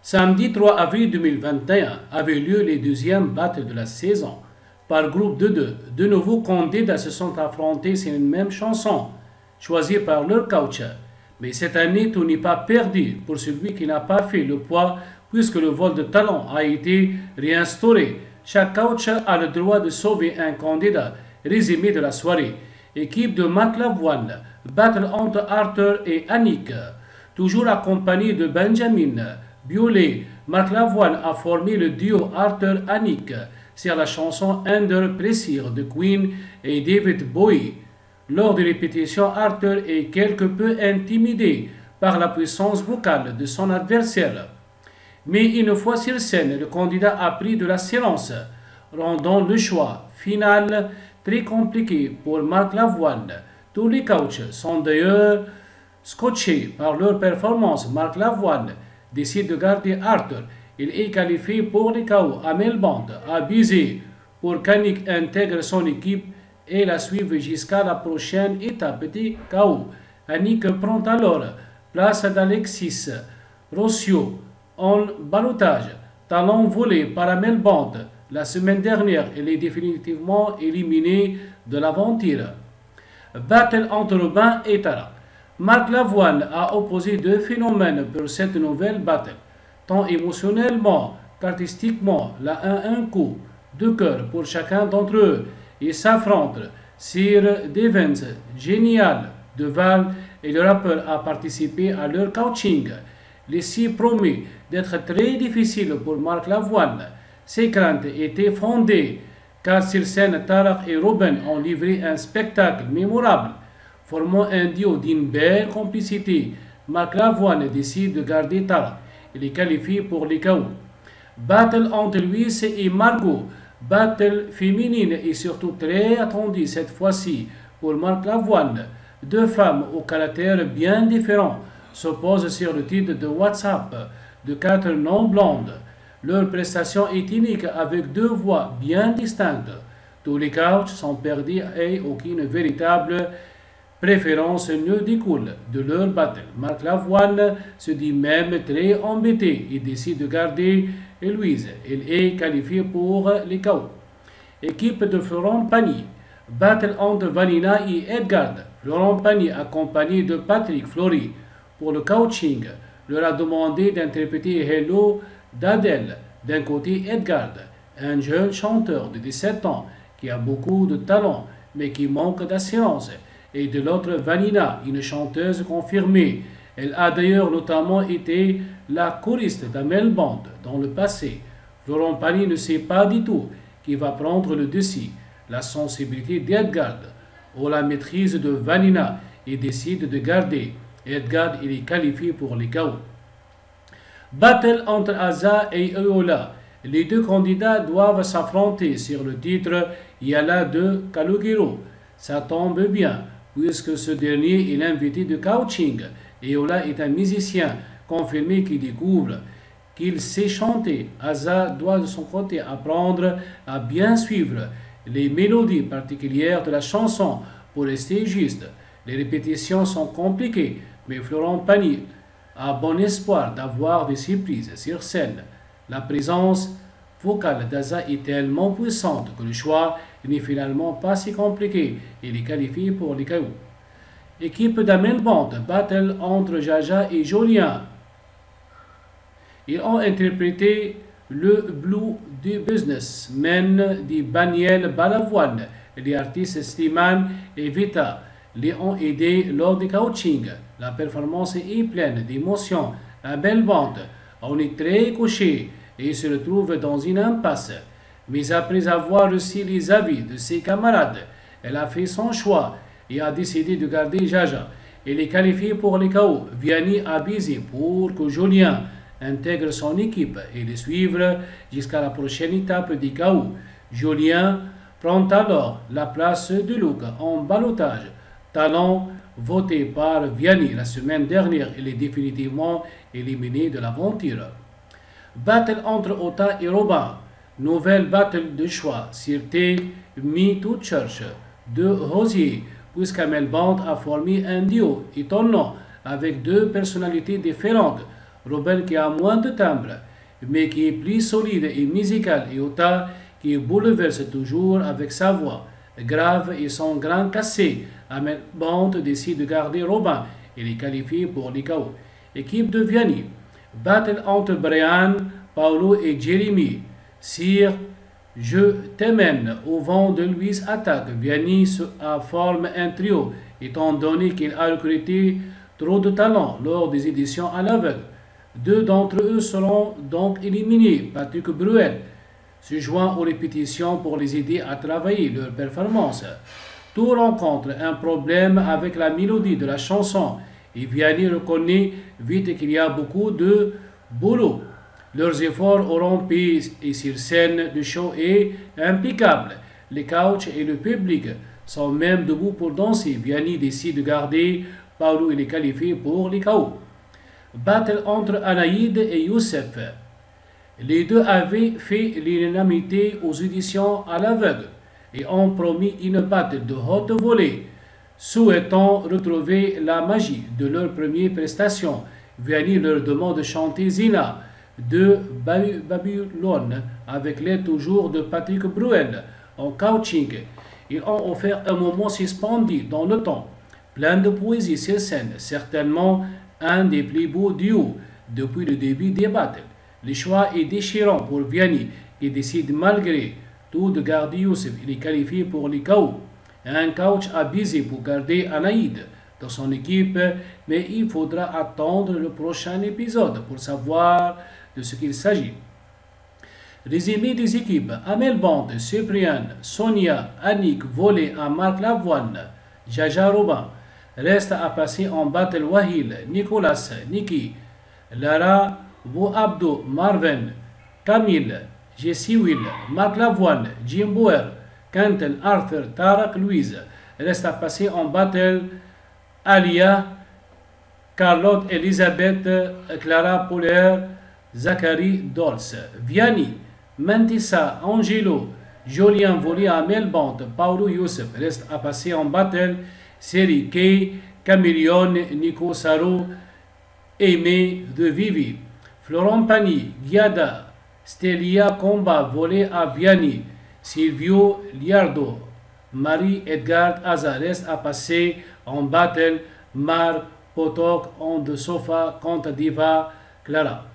Samedi 3 avril 2021 avait lieu les deuxièmes battles de la saison. Par groupe de deux, de nouveaux candidats se sont affrontés sur une même chanson, choisie par leur coach. Mais cette année, tout n'est pas perdu pour celui qui n'a pas fait le poids puisque le vol de talent a été réinstauré. Chaque coach a le droit de sauver un candidat. Résumé de la soirée. Équipe de Marc Lavoine, battle entre Arthur et Annick. Toujours accompagné de Benjamin Biolay, Marc Lavoine a formé le duo Arthur-Annick sur la chanson Under Pressure de Queen et David Bowie. Lors des répétitions, Arthur est quelque peu intimidé par la puissance vocale de son adversaire. Mais une fois sur scène, le candidat a pris de la silence, rendant le choix final très compliqué pour Marc Lavoine. Tous les coachs sont d'ailleurs scotchés par leur performance. Marc Lavoine décide de garder Arthur. Il est qualifié pour les KO. Amel Bond a visé pour qu'Annick intègre son équipe et la suive jusqu'à la prochaine étape des KO. Annick prend alors place d'Alexis Rossio en ballottage. Talon volé par Amel Bond la semaine dernière, elle est définitivement éliminée de l'aventure. Battle entre Robin et Tara. Marc Lavoine a opposé deux phénomènes pour cette nouvelle battle, tant émotionnellement qu'artistiquement. Un coup de cœur pour chacun d'entre eux. Ils s'affrontent sur des events génial de Val et le rappeur a participé à leur coaching. L'essai promet d'être très difficile pour Marc Lavoine. Ses craintes étaient fondées, car sur scène, Tarak et Robin ont livré un spectacle mémorable, formant un duo d'une belle complicité. Marc Lavoine décide de garder Tarak. Il est qualifié pour les KO. Battle entre Louis et Margot. Battle féminine et surtout très attendue cette fois-ci pour Marc Lavoine. Deux femmes au caractère bien différent s'opposent sur le titre de WhatsApp de quatre non-blondes. Leur prestation est unique avec deux voix bien distinctes. Tous les coachs sont perdus et aucune véritable préférence ne découle de leur battle. Marc Lavoine se dit même très embêté et décide de garder Louise. Elle est qualifiée pour les KO. Équipe de Florent Pagny. Battle entre Vanina et Edgard. Florent Pagny, accompagné de Patrick Flory pour le coaching, leur a demandé d'interpréter Hello d'Adèle. D'un côté, Edgard, un jeune chanteur de 17 ans qui a beaucoup de talent mais qui manque d'assurance. Et de l'autre, Vanina, une chanteuse confirmée. Elle a d'ailleurs notamment été la choriste d'Amel Bond dans le passé. Florent Pagny ne sait pas du tout qui va prendre le dessus, la sensibilité d'Edgard ou la maîtrise de Vanina, et décide de garder. Edgard, il est qualifié pour les KO. Battle entre Aza et Eola. Les deux candidats doivent s'affronter sur le titre Yala de Calogero. Ça tombe bien, puisque ce dernier est l'invité de coaching. Eola est un musicien confirmé qui découvre qu'il sait chanter. Aza doit de son côté apprendre à bien suivre les mélodies particulières de la chanson pour rester juste. Les répétitions sont compliquées, mais Florent Pagny a bon espoir d'avoir des surprises sur scène. La présence vocale d'Aza est tellement puissante que le choix n'est finalement pas si compliqué. Il est qualifié pour les KO. Équipe d'Amel Bond, battle entre Jaja et Julien. Ils ont interprété le Blue du Businessman de Daniel Balavoine. Les artistes Slimane et Vita les ont aidés lors du coaching. La performance est pleine d'émotions. Amel Bond en est très couché et se retrouve dans une impasse. Mais après avoir reçu les avis de ses camarades, elle a fait son choix et a décidé de garder Jaja. Elle est qualifiée pour les KO. Vianney a visé pour que Julien intègre son équipe et le suivre jusqu'à la prochaine étape des KO. Julien prend alors la place de Luc en ballottage. Talent voté par Vianney la semaine dernière, il est définitivement éliminé de l'aventure. Battle entre Ota et Robin. Nouvelle battle de choix sur Me to Church de Rosier, puisqu'Amel Bond a formé un duo étonnant avec deux personnalités différentes. Robin qui a moins de timbre, mais qui est plus solide et musical, et Ota qui bouleverse toujours avec sa voix grave et son grand cassé. Amel Bond décide de garder Robin et les qualifier pour les KO. Équipe de Vianney. Battle entre Brian, Paulo et Jeremy. Sire, je t'emmène au vent de Louise attaque. Vianney forme un trio, étant donné qu'il a recruté trop de talent lors des éditions à l'aveugle. Deux d'entre eux seront donc éliminés. Patrick Bruel se joint aux répétitions pour les aider à travailler leur performance. Tout rencontre un problème avec la mélodie de la chanson et Vianney reconnaît vite qu'il y a beaucoup de boulot. Leurs efforts auront payé et sur scène, le show est impeccable. Les coachs et le public sont même debout pour danser. Vianney décide de garder Paulo et les qualifier pour les KO. Battle entre Anaïd et Youssef. Les deux avaient fait l'unanimité aux éditions à l'aveugle et ont promis une battle de haute volée, souhaitant retrouver la magie de leur première prestation. Vianney leur demande de chanter Zina de Babylone avec l'aide toujours de Patrick Bruel en coaching. Ils ont offert un moment suspendu dans le temps, plein de poésie sur scène, certainement un des plus beaux duos depuis le début des battles. Le choix est déchirant pour Vianney qui décide malgré tout de garder Youssef et les qualifier pour les KO. Un coach a visé pour garder Anaïd dans son équipe, mais il faudra attendre le prochain épisode pour savoir de ce qu'il s'agit. Résumé des équipes: Amel Bond, Cyprien, Sonia, Annick, volé à Marc Lavoine, Jaja Robin. Reste à passer en battle Wahil, Nicolas, Niki, Lara, Abdo, Marvin, Camille, Jessie Will, Marc Lavoine, Jim Boer, Quentin, Arthur, Tarak, Louise. Reste à passer en battle Alia, Carlotte, Elisabeth, Clara Pouler, Zachary Dolce, Vianney, Mentissa, Angelo, Julien volé à Melbond, Paulo Youssef. Reste à passer en battle Série K, Caméléon, Nico Saro, Aimé de Vivi, Florent Pagny, Giada, Stelia Combat volé à Vianney, Silvio Liardo, Marie Edgard Aza. Reste à passer en battle Marc Potok on the sofa contre Diva Clara.